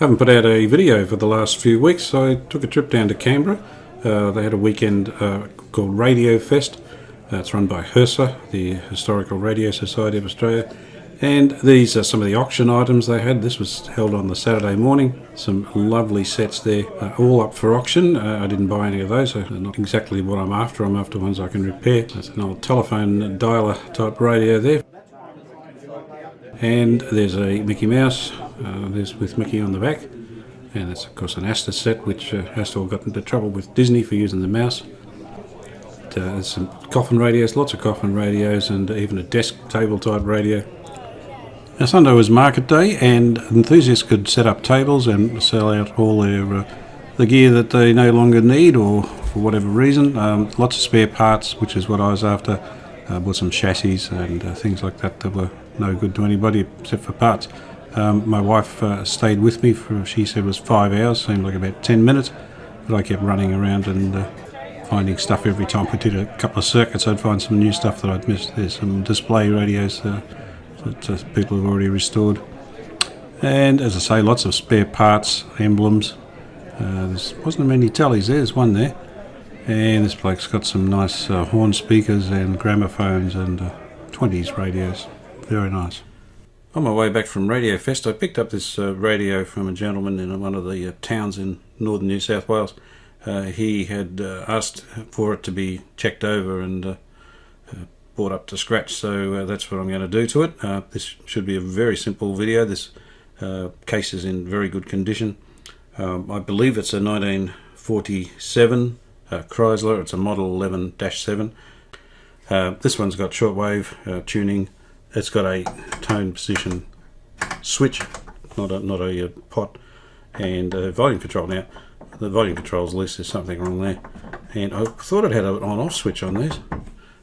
I haven't put out a video for the last few weeks. I took a trip down to Canberra. They had a weekend called Radio Fest. It's run by Kriesler, the Historical Radio Society of Australia. And these are some of the auction items they had. This was held on the Saturday morning. Some lovely sets there, all up for auction. I didn't buy any of those, so they're not exactly what I'm after. I'm after ones I can repair. There's an old telephone dialer type radio there. And there's a Mickey Mouse, there's with Mickey on the back. And that's of course an Astor set, which Astor got into trouble with Disney for using the mouse. There's some coffin radios, lots of coffin radios, and even a desk table type radio. Now, Sunday was market day, and enthusiasts could set up tables and sell out all their the gear that they no longer need, or for whatever reason. Lots of spare parts, which is what I was after. Bought some chassis and things like that were no good to anybody except for parts. My wife stayed with me for, she said, it was 5 hours, seemed like about 10 minutes, but I kept running around and finding stuff every time we did a couple of circuits. I'd find some new stuff that I'd missed. There's some display radios that people have already restored, and as I say, lots of spare parts, emblems. There wasn't many tellies. There's one there, and this bloke's got some nice horn speakers and gramophones and 20s radios. Very nice. On my way back from Radio Fest, I picked up this radio from a gentleman in one of the towns in northern New South Wales. He had asked for it to be checked over and brought up to scratch, so that's what I'm going to do to it. This should be a very simple video. This case is in very good condition. I believe it's a 1947 Kriesler. It's a model 11-7. This one's got shortwave tuning. It's got a tone position switch, not a pot, and volume control. Now, the volume control's loose. There's something wrong there, and I thought it had an on-off switch on these.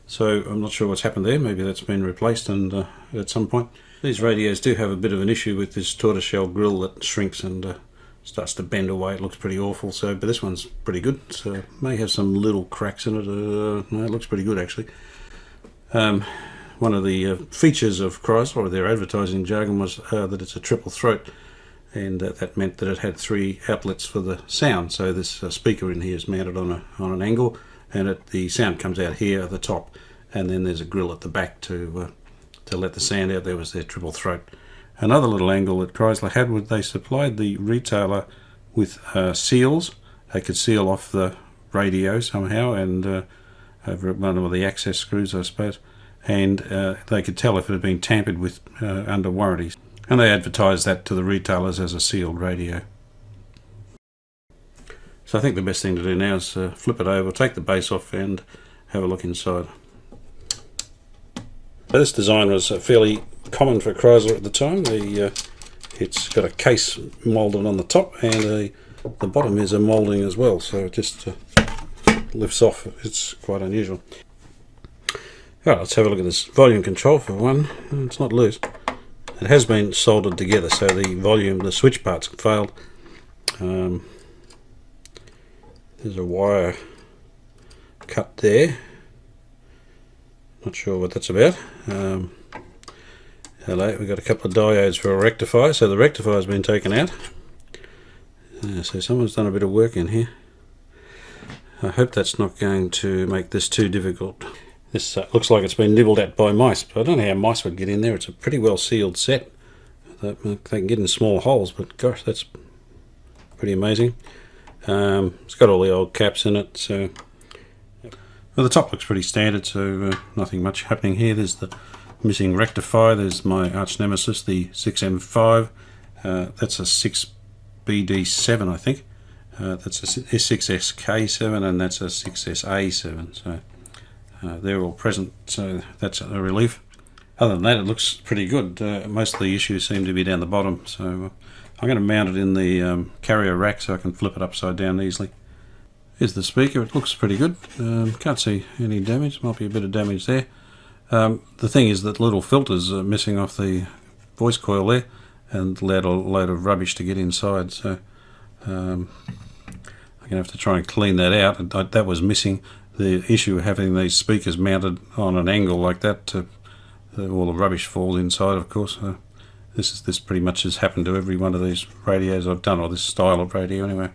So I'm not sure what's happened there. Maybe that's been replaced and at some point. These radios do have a bit of an issue with this tortoiseshell grill that shrinks and starts to bend away. It looks pretty awful. But this one's pretty good. So may have some little cracks in it. No, it looks pretty good actually. One of the features of Kriesler, or their advertising jargon, was that it's a triple throat, and that meant that it had 3 outlets for the sound. So this speaker in here is mounted on an angle, and the sound comes out here at the top, and then there's a grill at the back to let the sound out. There was their triple throat. Another little angle that Kriesler had was they supplied the retailer with seals. They could seal off the radio somehow, and over one of the access screws, I suppose, and they could tell if it had been tampered with under warranty. And they advertised that to the retailers as a sealed radio. So I think the best thing to do now is flip it over, take the base off, and have a look inside. So this design was fairly common for Kriesler at the time. It's got a case moulded on the top, and the bottom is a moulding as well, so it just lifts off. It's quite unusual. Alright, let's have a look at this volume control for one. It's not loose. It has been soldered together, so the switch parts failed. There's a wire cut there. Not sure what that's about. Hello, we've got a couple of diodes for a rectifier, so the rectifier's been taken out. So someone's done a bit of work in here. I hope that's not going to make this too difficult. This looks like it's been nibbled at by mice, but I don't know how mice would get in there. It's a pretty well sealed set. They can get in small holes, but gosh, that's pretty amazing. It's got all the old caps in it, so well, the top looks pretty standard, so nothing much happening here. There's the missing rectifier. There's my arch nemesis, the 6M5. That's a 6BD7, I think. That's a 6SK7, and that's a 6SA7. So they're all present, so that's a relief. Other than that, it looks pretty good. Most of the issues seem to be down the bottom, so I'm going to mount it in the carrier rack so I can flip it upside down easily. Here's the speaker. It looks pretty good. Can't see any damage. Might be a bit of damage there. The thing is that little filters are missing off the voice coil there and allowed a load of rubbish to get inside, so I'm going to have to try and clean that out. That was missing. The issue of having these speakers mounted on an angle like that, all the rubbish falls inside, of course. This pretty much has happened to every one of these radios I've done, or this style of radio anyway.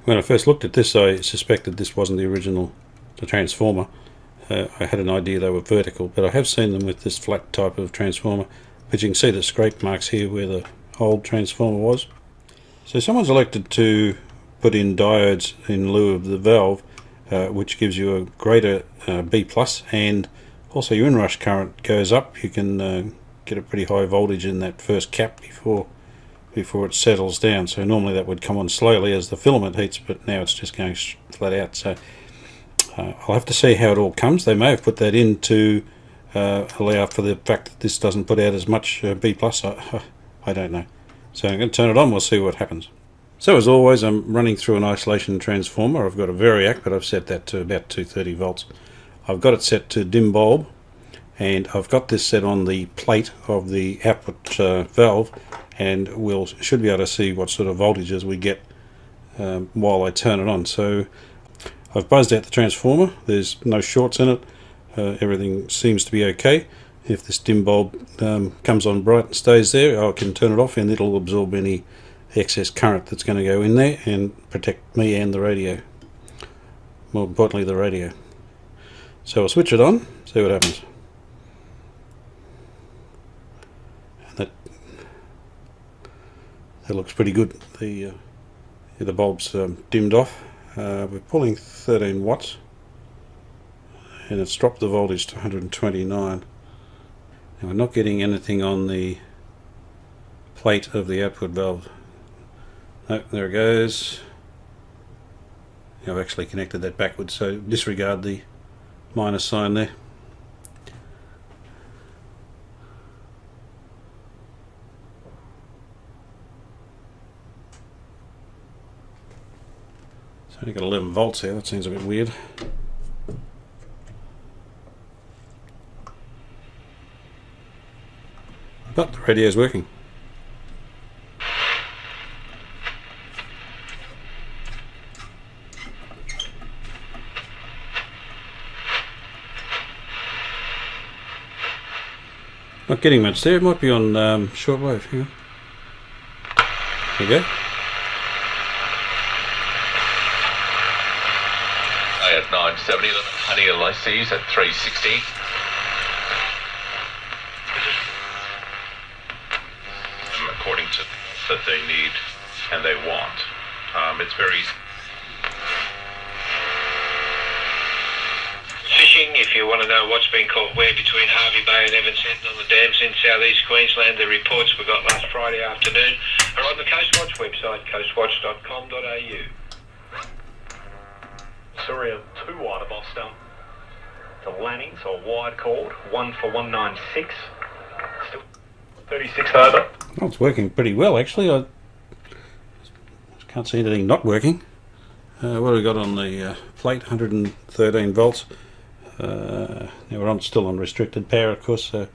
When I first looked at this, I suspected this wasn't the transformer. I had an idea they were vertical, but I have seen them with this flat type of transformer. But you can see the scrape marks here where the old transformer was. So someone's elected to put in diodes in lieu of the valve, which gives you a greater B+, and also your inrush current goes up. You can get a pretty high voltage in that first cap before it settles down. So normally that would come on slowly as the filament heats, but now it's just going flat out. So I'll have to see how it all comes. They may have put that in to allow for the fact that this doesn't put out as much B+. I don't know. So I'm going to turn it on, we'll see what happens. So as always, I'm running through an isolation transformer. I've got a Variac, but I've set that to about 230 volts. I've got it set to dim bulb, and I've got this set on the plate of the output valve, and should be able to see what sort of voltages we get while I turn it on. So I've buzzed out the transformer. There's no shorts in it. Everything seems to be okay. If this dim bulb comes on bright and stays there, I can turn it off and it'll absorb any excess current that's going to go in there and protect me and the radio. More importantly, the radio. So I'll switch it on, see what happens. And that looks pretty good. The bulb's dimmed off. We're pulling 13 watts and it's dropped the voltage to 129. And we're not getting anything on the plate of the output valve. No, there it goes. I've actually connected that backwards, so disregard the minus sign there. It's only got 11 volts here, that seems a bit weird. But the radio's working. Not getting much there. It might be on shortwave. Hang on. There you go. At 970, honey LICs at 360. According to that they need and they want. It's very fishing. If you want to know what's been caught where between Harvey Bay and Evanston on the dams in southeast Queensland, the reports we got last Friday afternoon are on the Coastwatch website, coastwatch.com.au. Surya 2 wide of Boston. The Lannings or wide chord, 1 for 196. Still 36 over. Well, it's working pretty well actually. I can't see anything not working. What have we got on the plate? 113 volts. Now we're still on restricted power, of course, so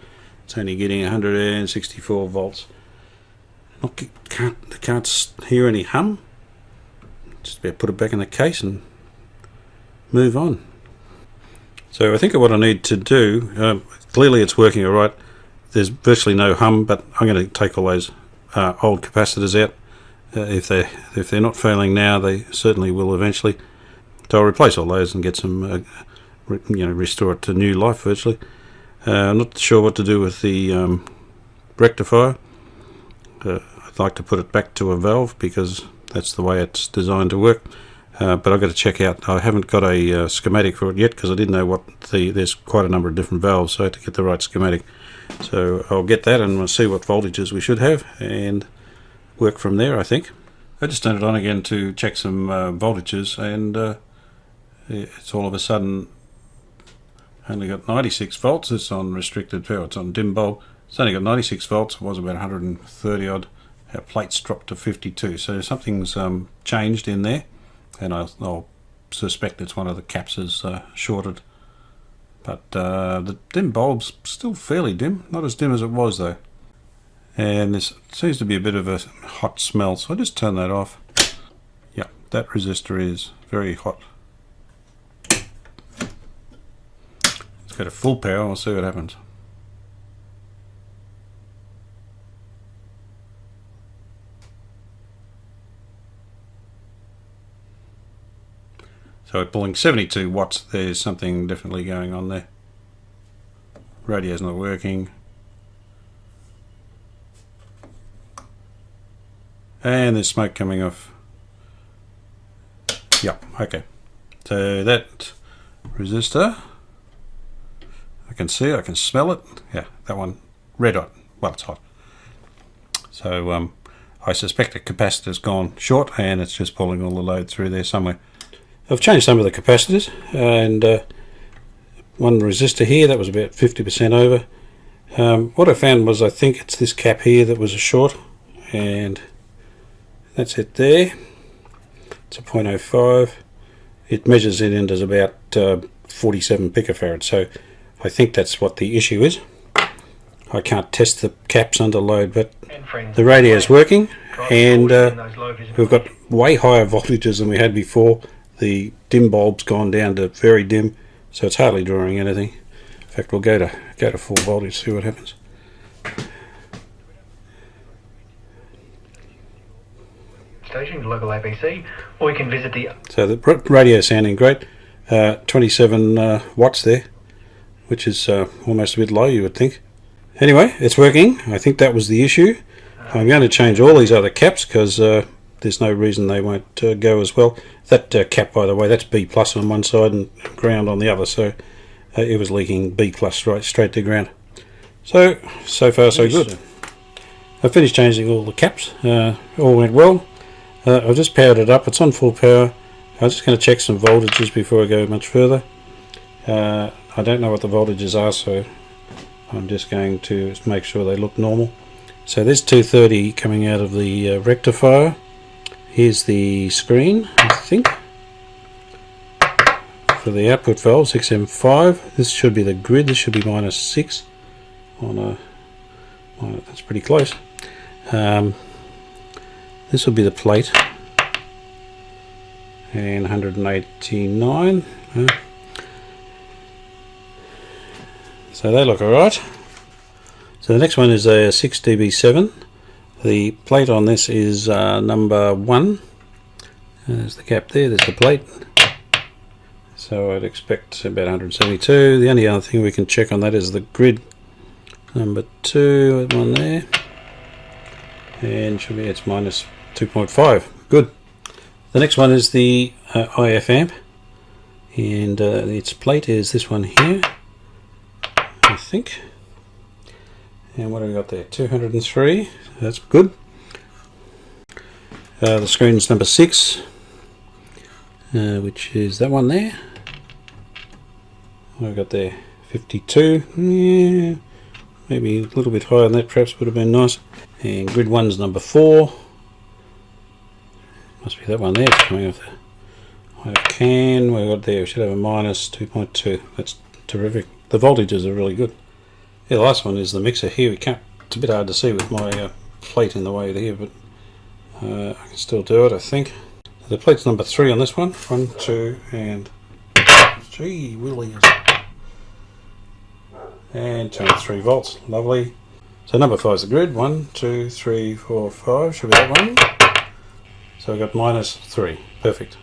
it's only getting 164 volts. Can't hear any hum. Just about put it back in the case and move on. So I think what I need to do, clearly it's working all right. There's virtually no hum, but I'm going to take all those old capacitors out. If they're not failing now, they certainly will eventually. So I'll replace all those and get some, restore it to new life virtually. I'm not sure what to do with the rectifier. I'd like to put it back to a valve because that's the way it's designed to work. But I've got to check out. I haven't got a schematic for it yet because I didn't know there's quite a number of different valves, so I had to get the right schematic. So I'll get that and we'll see what voltages we should have and work from there, I think. I just turned it on again to check some voltages, and it's all of a sudden only got 96 volts. It's on restricted power, it's on dim bulb. It's only got 96 volts, it was about 130 odd. Our plate's dropped to 52, so something's changed in there, and I'll suspect it's one of the caps is shorted. But the dim bulb's still fairly dim, not as dim as it was though. And there seems to be a bit of a hot smell, so I'll just turn that off. Yeah, that resistor is very hot. Let's go to full power, we'll see what happens. So we're pulling 72 watts. There's something definitely going on there. Radio's not working. And there's smoke coming off. Yep, okay. So that resistor, I can see it, I can smell it. Yeah, that one, red hot. Well, it's hot. So I suspect the capacitor's gone short and it's just pulling all the load through there somewhere. I've changed some of the capacitors, and one resistor here, that was about 50% over. What I found was, I think it's this cap here that was a short, and that's it there. It's a 0.05. It measures it in as about 47 picofarads, so I think that's what the issue is. I can't test the caps under load, but the radio is working, and we've got way higher voltages than we had before. The dim bulb's gone down to very dim, so it's hardly drawing anything. In fact, we'll go to full voltage, see what happens. Station, local ABC, or you can visit the... So the radio sounding great. 27 watts there, which is almost a bit low, you would think. Anyway, it's working. I think that was the issue. I'm going to change all these other caps because there's no reason they won't go as well. That cap, by the way, that's B plus on one side and ground on the other, so it was leaking B plus right straight to ground. So far so good. I finished changing all the caps. All went well. I've just powered it up. It's on full power. I'm just going to check some voltages before I go much further. I don't know what the voltages are, so I'm just going to make sure they look normal. So there's 230 coming out of the rectifier. Here's the screen, I think, for the output valve, 6M5. This should be the grid. This should be -6 on a... Well, that's pretty close. This will be the plate, and 189. So they look alright. So the next one is a 6dB7. The plate on this is number 1. There's the cap there, there's the plate. So I'd expect about 172. The only other thing we can check on that is the grid. Number 2, that one there. And should be, it's -2.5. Good. The next one is the IF amp. And its plate is this one here, I think. And what have we got there? 203. That's good. The screen's number 6, which is that one there. What have we got there? 52. Yeah, maybe a little bit higher than that, perhaps would have been nice. And grid 1's number 4. Must be that one there. It's coming off the can. We've got there. We should have a -2.2. That's terrific. The voltages are really good. Yeah, the last one is the mixer here. We can't. It's a bit hard to see with my plate in the way here, but I can still do it, I think. The plate's number 3 on this one. 1, 2, and gee willy, and 23 volts. Lovely. So number 5 is the grid. 1, 2, 3, 4, 5. Should be that one. So we've got -3. Perfect.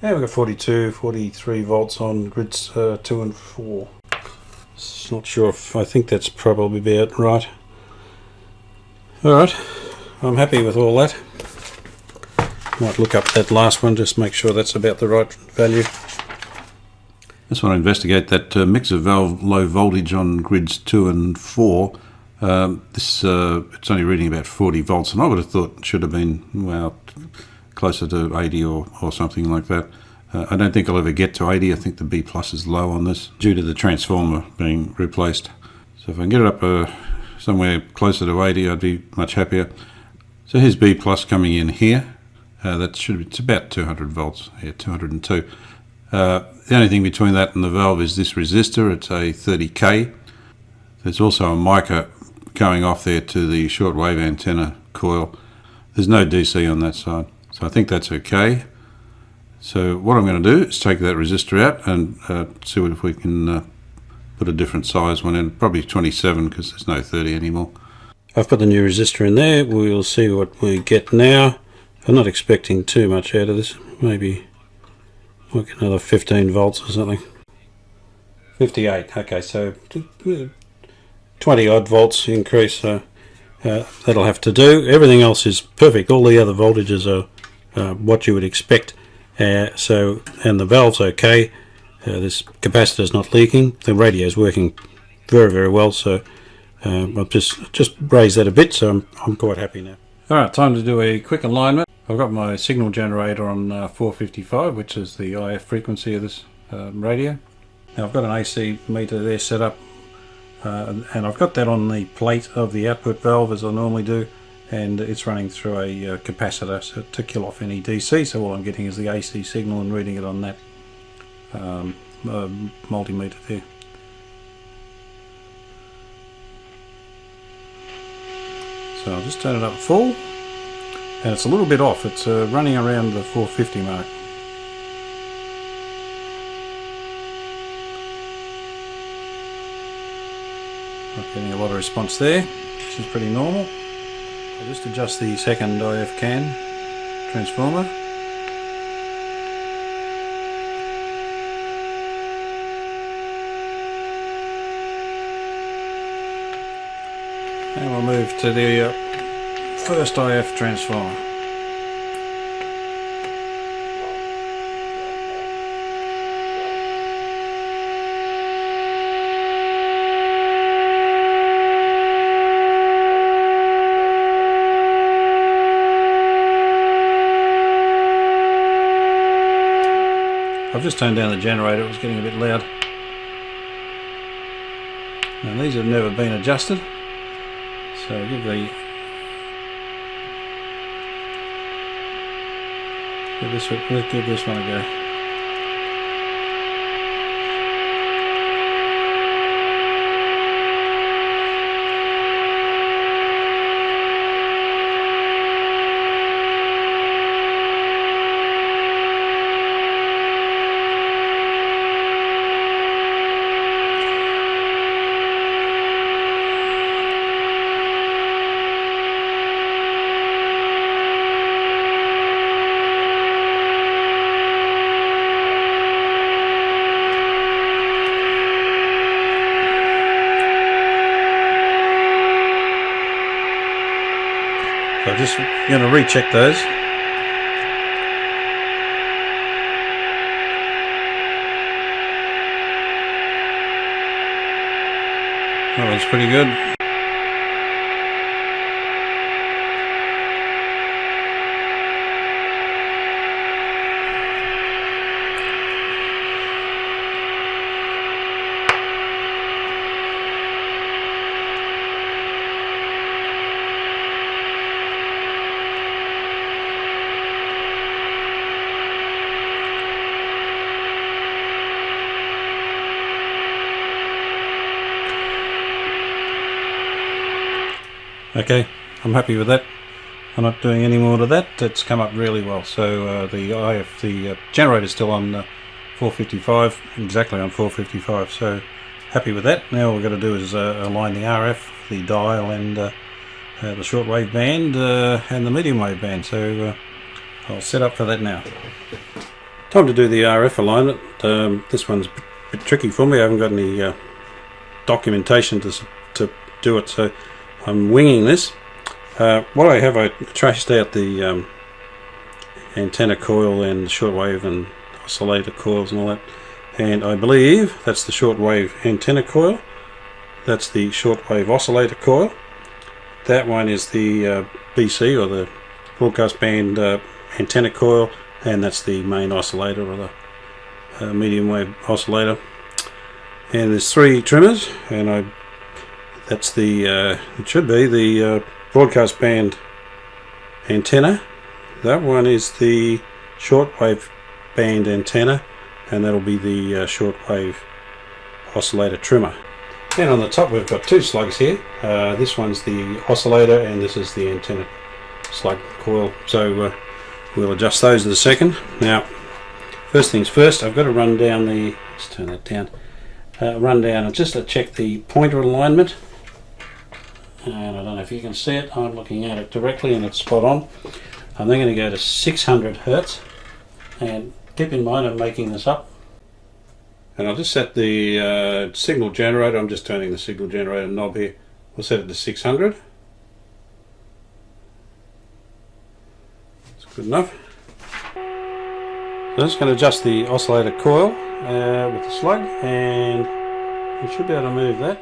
And we've got 42, 43 volts on grids 2 and 4. Not sure if I think that's probably about right. Alright, I'm happy with all that. Might look up that last one, just make sure that's about the right value. Just want to investigate that mixer valve low voltage on grids 2 and 4. It's only reading about 40 volts, and I would have thought it should have been, well, closer to 80 or something like that. I don't think I'll ever get to 80. I think the B plus is low on this due to the transformer being replaced. So if I can get it up somewhere closer to 80, I'd be much happier. So here's B plus coming in here. That should be, it's about 200 volts. Yeah, 202. The only thing between that and the valve is this resistor. It's a 30K. There's also a mica going off there to the shortwave antenna coil. There's no DC on that side, so I think that's okay. So what I'm going to do is take that resistor out and see if we can put a different size one in, probably 27 because there's no 30 anymore. I've put the new resistor in there. We'll see what we get now. I'm not expecting too much out of this, maybe like another 15 volts or something. 58. Okay, so 20 odd volts increase. So that'll have to do. Everything else is perfect. All the other voltages are what you would expect. And the valve's okay. This capacitor's not leaking. The radio's working very, very well. So I've just raised that a bit. So I'm quite happy now. All right, time to do a quick alignment. I've got my signal generator on 455, which is the IF frequency of this radio. Now I've got an AC meter there set up, and I've got that on the plate of the output valve as I normally do, and it's running through a capacitor to kill off any DC. So all I'm getting is the AC signal and reading it on that multimeter there. So I'll just turn it up full. And it's a little bit off, it's running around the 450 mark. Not getting a lot of response there, which is pretty normal. I'll just adjust the second IF can transformer. And we'll move to the first IF transformer. I've just turned down the generator, it was getting a bit loud. Now these have never been adjusted, so give this one a go. So I'm just going to recheck those. That one's pretty good. Okay, I'm happy with that. I'm not doing any more to that. It's come up really well. So the generator's still on 455, exactly on 455. So happy with that. Now all we've got to do is align the RF, the dial, and the shortwave band and the medium wave band. So I'll set up for that now. Time to do the RF alignment. This one's a bit tricky for me. I haven't got any documentation to do it, so I'm winging this. What I have, I traced out the antenna coil and the shortwave and oscillator coils and all that, and I believe that's the shortwave antenna coil, that's the shortwave oscillator coil, that one is the BC or the broadcast band antenna coil, and that's the main oscillator or the medium wave oscillator. And there's three trimmers, and that's the it should be the broadcast band antenna. That one is the shortwave band antenna, and that'll be the shortwave oscillator trimmer. And on the top we've got two slugs here. This one's the oscillator and this is the antenna slug coil. So we'll adjust those in a second. Now, first things first, I've got to run down the, let's turn that down, run down and just to check the pointer alignment. And I don't know if you can see it, I'm looking at it directly and it's spot on. I'm then going to go to 600 Hertz and keep in mind I'm making this up. And I'll just set the signal generator. I'm just turning the signal generator knob here. We'll set it to 600. That's good enough. So I'm just going to adjust the oscillator coil with the slug, and we should be able to move that.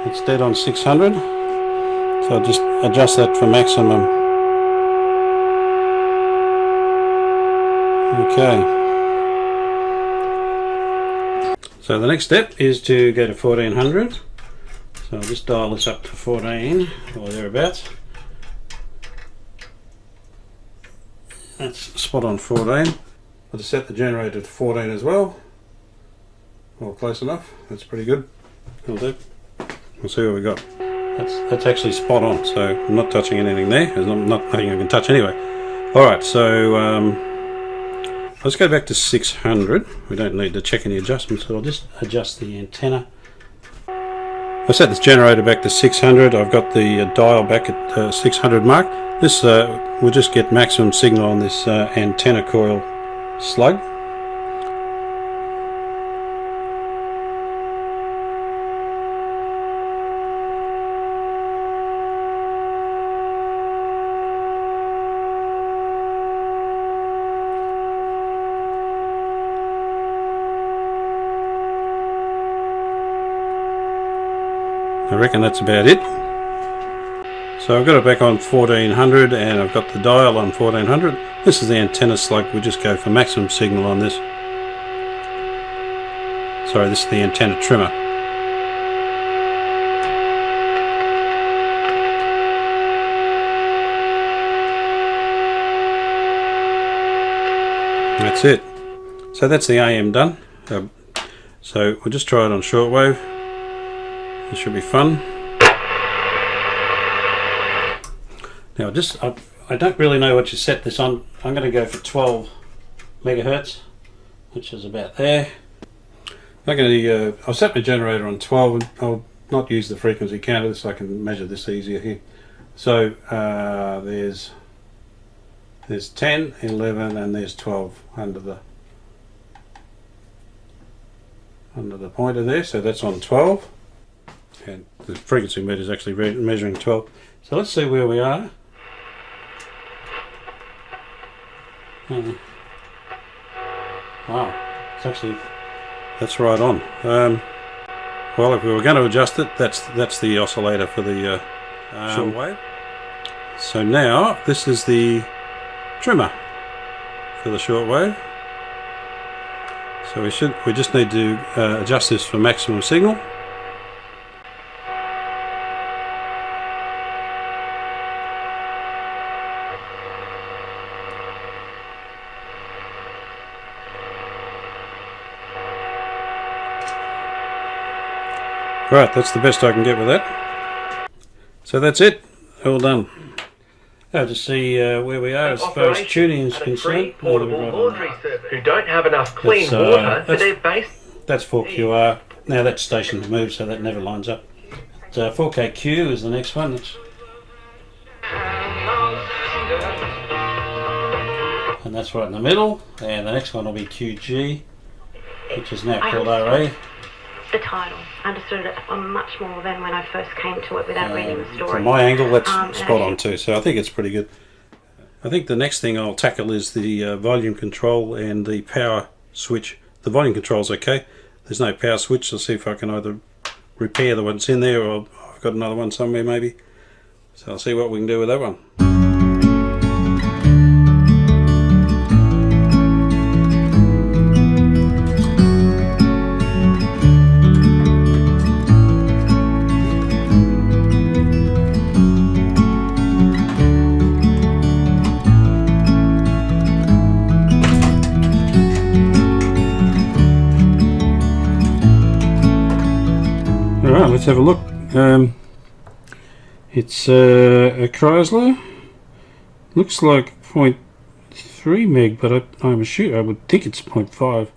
It's dead on 600, so I'll just adjust that for maximum. Okay. So the next step is to go to 1400. So I'll just dial this up to 14 or thereabouts. That's spot on 14. I'll just set the generator to 14 as well. Well, close enough. That's pretty good. That'll do. We'll see what we got. That's actually spot on, so I'm not touching anything there. There's nothing I can touch anyway. Alright, so let's go back to 600. We don't need to check any adjustments, so I'll just adjust the antenna. I've set this generator back to 600. I've got the dial back at 600 mark. This will just get maximum signal on this antenna coil slug. I reckon that's about it. So I've got it back on 1400 and I've got the dial on 1400. This is the antenna slug. We'll just go for maximum signal on this. Sorry, this is the antenna trimmer. That's it. So that's the AM done. So we'll just try it on shortwave. This should be fun. Now I don't really know what you set this on. I'm going to go for 12 megahertz, which is about there. I'll set my generator on 12 and I'll not use the frequency counter so I can measure this easier here. So there's 10, 11 and there's 12 under the pointer there, so that's on 12. And the frequency meter is actually measuring 12. So let's see where we are. Wow, that's right on. Well, if we were going to adjust it, that's the oscillator for the shortwave. So now this is the trimmer for the shortwave. So we just need to adjust this for maximum signal. Right, that's the best I can get with that. So that's it, all done. Now just see where we are as far as tuning is concerned. Portable laundry service who don't have enough clean water for their base. That's 4QR. Now that's station to move, so that never lines up. 4KQ is the next one. And that's right in the middle. And the next one will be QG, which is now called RA. The title. I understood it much more than when I first came to it without reading the story. From my angle, that's spot on too, so I think it's pretty good. I think the next thing I'll tackle is the volume control and the power switch. The volume control's okay. There's no power switch. I'll see if I can either repair the ones in there or I've got another one somewhere maybe. So I'll see what we can do with that one. Alright, let's have a look. It's a Kriesler. Looks like 0.3 meg, but I'm sure I would think it's 0.5.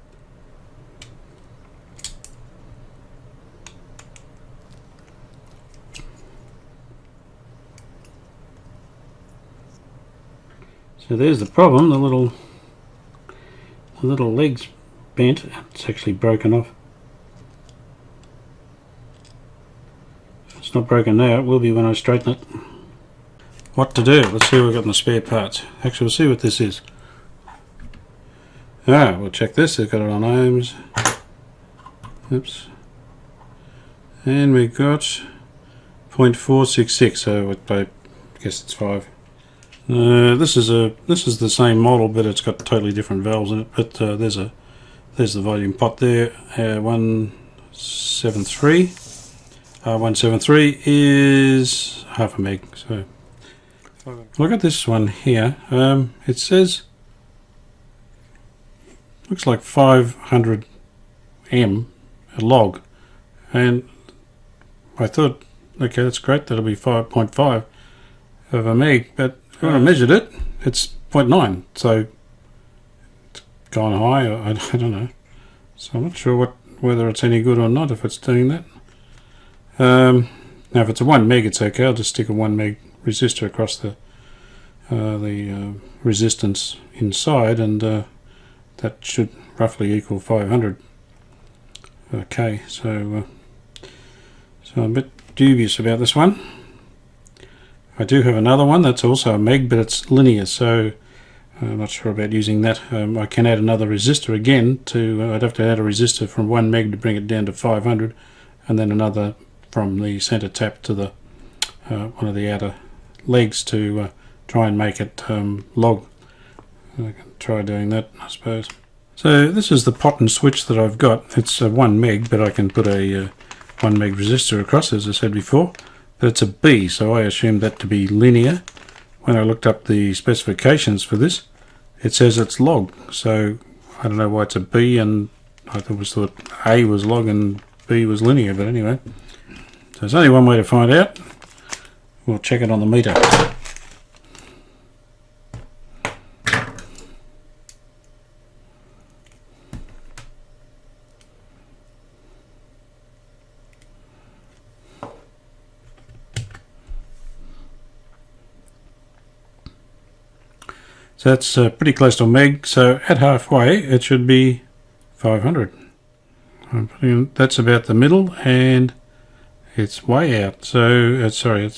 So there's the problem, the little leg's bent. It's actually broken off. It's not broken now, it will be when I straighten it. What to do? Let's see what we've got in the spare parts. Actually, we'll see what this is. We'll check this. They've got it on ohms. Oops. And we've got 0.466, so I guess it's 5. This is the same model, but it's got totally different valves in it. But there's the volume pot there. 173. 173 is half a meg. So look at this one here. It says looks like 500 M a log, and I thought, okay, that's great. That'll be 5.5 of a meg, but when I measured it, it's 0.9, so it's gone high. I don't know, so I'm not sure whether it's any good or not if it's doing that. Now if it's a 1 meg, it's okay. I'll just stick a 1 meg resistor across the resistance inside, and that should roughly equal 500 K. So I'm a bit dubious about this one. I do have another one that's also a meg, but it's linear, so I'm not sure about using that. I can add another resistor again. I'd have to add a resistor from 1 meg to bring it down to 500, and then another from the center tap to the one of the outer legs to try and make it log. I can try doing that, I suppose. So this is the pot and switch that I've got. It's a 1 meg, but I can put a 1 meg resistor across, as I said before. But it's a B, so I assumed that to be linear. When I looked up the specifications for this, it says it's log. So I don't know why it's a B, and I always thought A was log and B was linear, but anyway. So there's only one way to find out. We'll check it on the meter. So that's pretty close to a meg, so at halfway it should be 500. That's about the middle, and it's way out, so it's only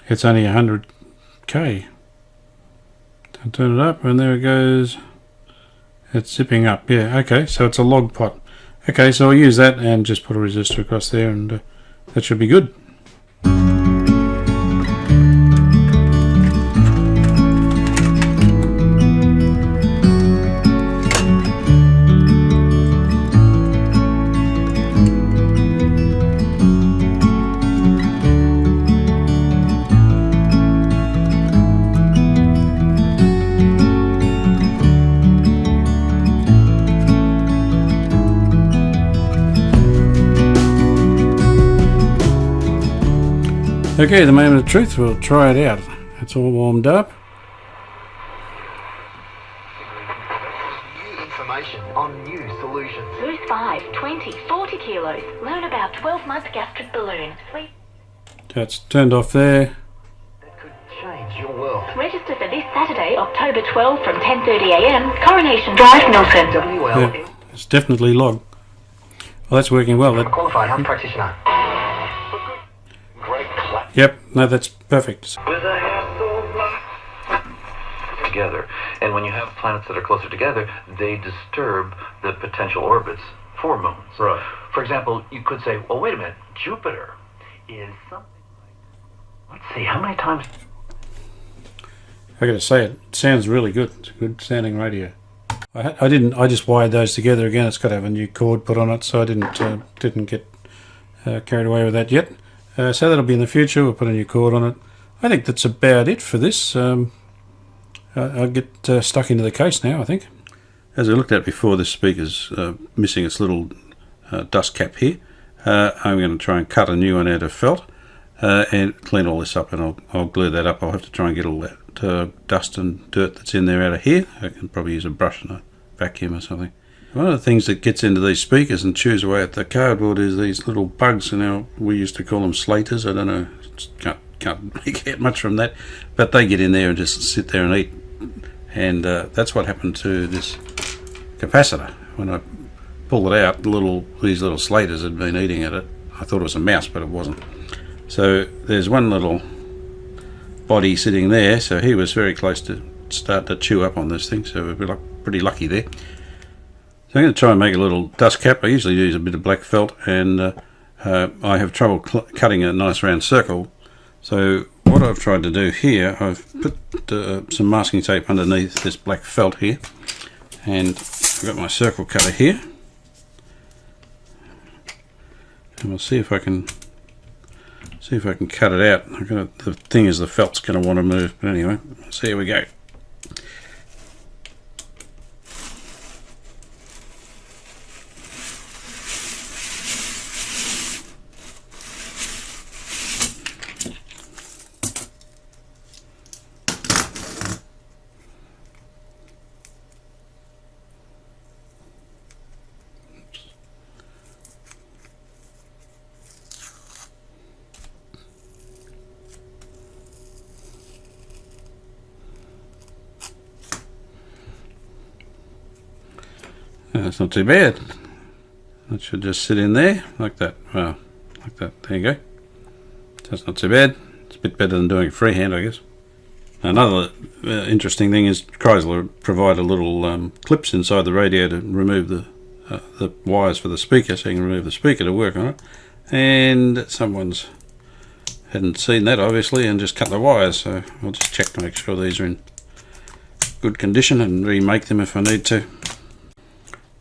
100k. I'll turn it up, and there it goes. It's zipping up. Yeah, okay, so it's a log pot. Okay, so I'll use that and just put a resistor across there, and that should be good. Okay, the moment of truth, we'll try it out. It's all warmed up. New information on new solutions. Lose 5, 20, 40 kilos. Learn about 12-month gastric balloon. Sleep. That's turned off there. That could change your world. Register for this Saturday, October 12 from 10:30 a.m. Coronation Drive, Milton. WL. Yeah, it's definitely log. Well, that's working well. I'm a qualified health practitioner. Great clap. Yep, no, that's perfect. Together, and when you have planets that are closer together, they disturb the potential orbits for moons. Right. For example, you could say, well, wait a minute, Jupiter is something like, let's see, how many times? I gotta say, it sounds really good. It's a good sounding radio. I just wired those together again. It's got to have a new cord put on it, so I didn't get carried away with that yet. So that'll be in the future. We'll put a new cord on it. I think that's about it for this. I'll get stuck into the case now, I think. As I looked at before, this speaker's missing its little dust cap here. I'm going to try and cut a new one out of felt and clean all this up, and I'll glue that up. I'll have to try and get all that dust and dirt that's in there out of here. I can probably use a brush and a vacuum or something. One of the things that gets into these speakers and chews away at the cardboard is these little bugs. And we used to call them slaters. I don't know, can't make out much from that, but they get in there and just sit there and eat and that's what happened to this capacitor. When I pulled it out, these little slaters had been eating at it. I thought it was a mouse, but it wasn't. So there's one little body sitting there, so he was very close to start to chew up on this thing, so we're pretty lucky there. So I'm going to try and make a little dust cap. I usually use a bit of black felt, and I have trouble cutting a nice round circle. So what I've tried to do here, I've put some masking tape underneath this black felt here, and I've got my circle cutter here, and we'll see if I can cut it out. The thing is, the felt's going to want to move, but anyway, so here we go. That's not too bad. That should just sit in there like that. Well, like that. There you go. That's not too bad. It's a bit better than doing it freehand, I guess. Another interesting thing is Kriesler provided little clips inside the radio to remove the wires for the speaker, so you can remove the speaker to work on it. And someone's hadn't seen that obviously and just cut the wires, so I'll just check to make sure these are in good condition and remake them if I need to.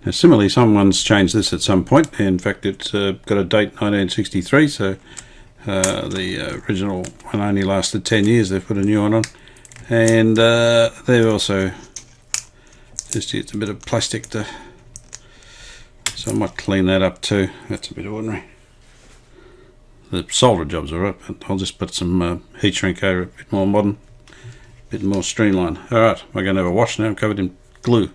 Now, similarly, someone's changed this at some point. In fact, it's got a date 1963, so the original one only lasted 10 years. They've put a new one on, and they've also just used a bit of plastic to, so I might clean that up too. That's a bit ordinary. The solder job's alright, but I'll just put some heat shrink over it, a bit more modern, a bit more streamlined. Alright, we're going to have a wash now. I'm covered in glue.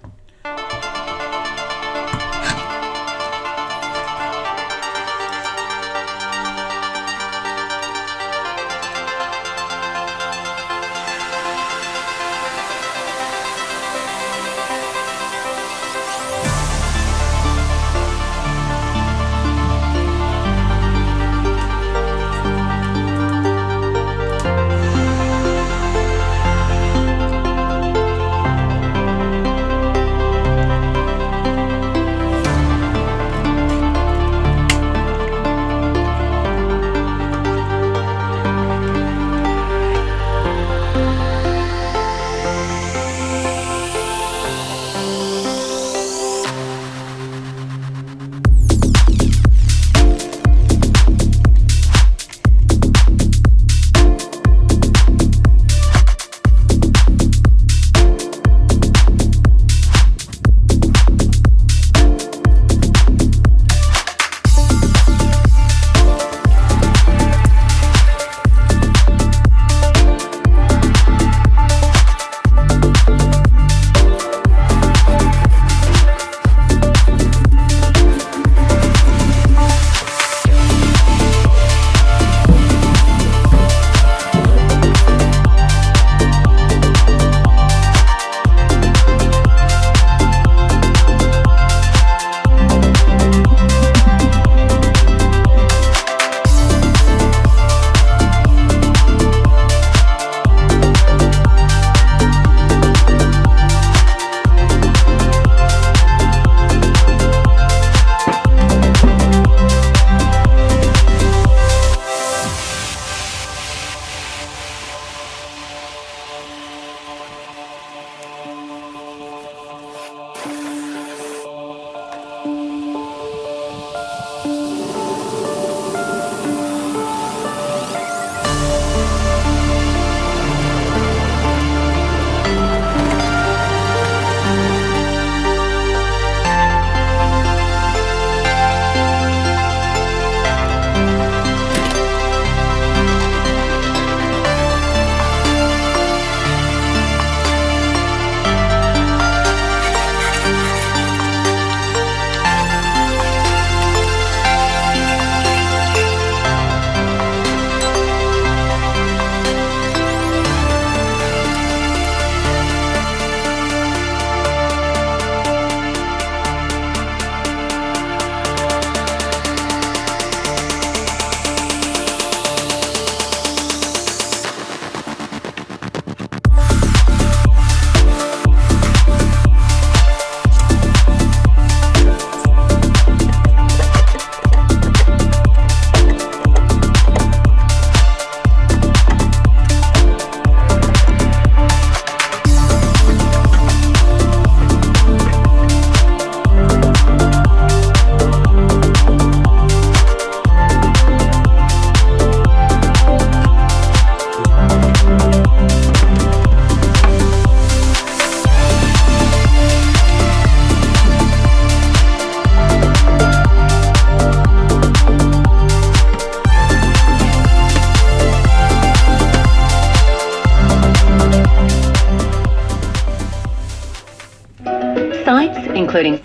including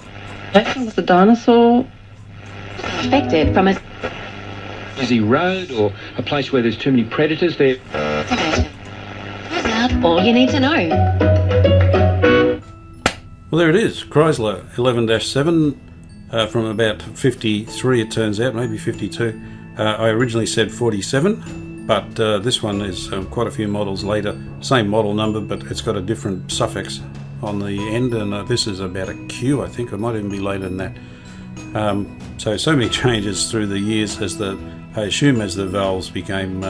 was the dinosaur affected from a busy road or a place where there's too many predators there. All you need to know. Well, there it is, Kriesler 11-7 from about 53, it turns out, maybe 52. I originally said 47, but this one is quite a few models later. Same model number, but it's got a different suffix on the end, and this is about a Q, I think. It might even be later than that. So many changes through the years I assume as the valves became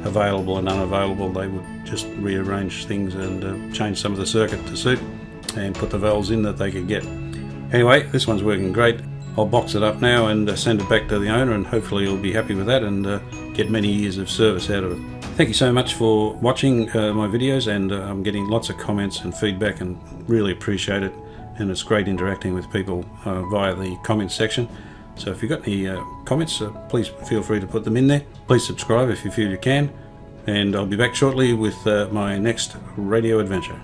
available and unavailable, they would just rearrange things and change some of the circuit to suit and put the valves in that they could get. Anyway, this one's working great. I'll box it up now and send it back to the owner, and hopefully he'll be happy with that and get many years of service out of it. Thank you so much for watching my videos, and I'm getting lots of comments and feedback and really appreciate it, and it's great interacting with people via the comments section. So if you've got any comments, please feel free to put them in there. Please subscribe if you feel you can, and I'll be back shortly with my next radio adventure.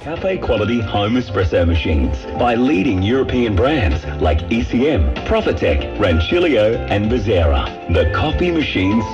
Cafe quality home espresso machines by leading European brands like ECM, Profitec, Rancilio and Bezera. The coffee machines